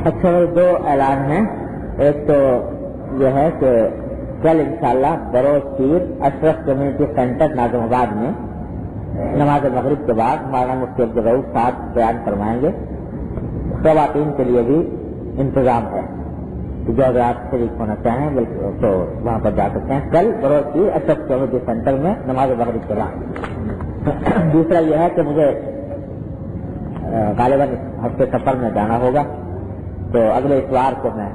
اچھا, دو اعلان ہیں. ایک تو یہ ہے کہ کل انشاءاللہ بروز پیر اشرف کمیونٹی سینٹر ناظم آباد میں نماز مغرب کے بعد مولانا مفتی عبدالرؤف صاحب بیان فرمائیں گے. خواتین کے لیے بھی انتظام ہے, جو اگر آپ شریک ہونا چاہیں تو وہاں پر جا سکتے ہیں. کل بروز پیر اشرف کمیونٹی سینٹر میں نماز مغرب کے بعد. دوسرا یہ ہے کہ مجھے غالباً ہفتے سفر میں جانا ہوگا, تو اگلے اتوار کو میں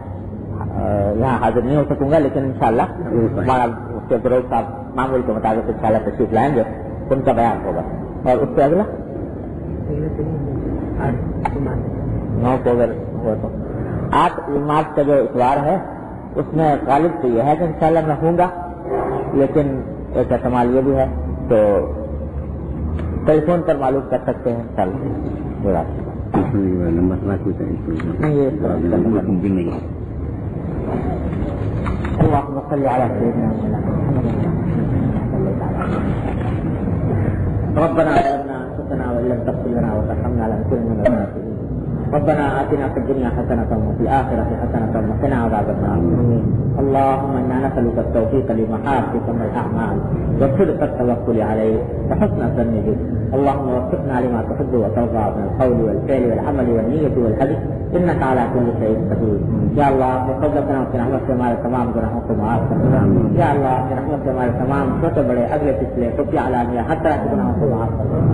یہاں حاضر نہیں ہو سکوں گا, لیکن انشاءاللہ ہمارا اس کے گروہ صاحب معمول کے مطابق انشاءاللہ تشریف لائیں گے, ان کا بیان ہوگا. اور اس سے اگلا 9 کو اگر ہو تو 8 مارچ کا جو اتوار ہے اس میں غالب تو یہ ہے کہ انشاءاللہ میں ہوں گا, لیکن ایک احتمال یہ بھی ہے تو ٹیلی فون پر معلوم کر سکتے ہیں انشاءاللہ. اللهم صل على سيدنا محمد. ربنا ظلمنا انفسنا وان لم تغفر لنا وترحمنا لنكونن من الخاسرين. ربنا آتنا في الدنيا حسنة وفي الآخرة حسنة وقنا عذاب النار. اللهم إنا نسألك التوفيق لمحاسنك الأعمال وصدق التوكل عليك وحسن الظن بك. اللهم وفقنا لما تحب وترضى من القول والفعل والعمل والنية والهدي, إنك على كل شيء قدير. يا الله بفضلك ورحمتك ہمارے تمام گناہوں کو معاف کرنا. یا اللہ برحمتك ہمارے تمام چھوٹے بڑے اگلے پچھلے خفیہ علانیہ ہر طرح کے گناہوں کو معاف کرنا.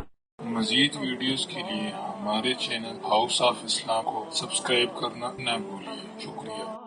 مزید ویڈیوز کے لیے ہمارے چینل ہاؤس آف اسلام کو سبسکرائب کرنا نہ بھولیے۔ شکریہ۔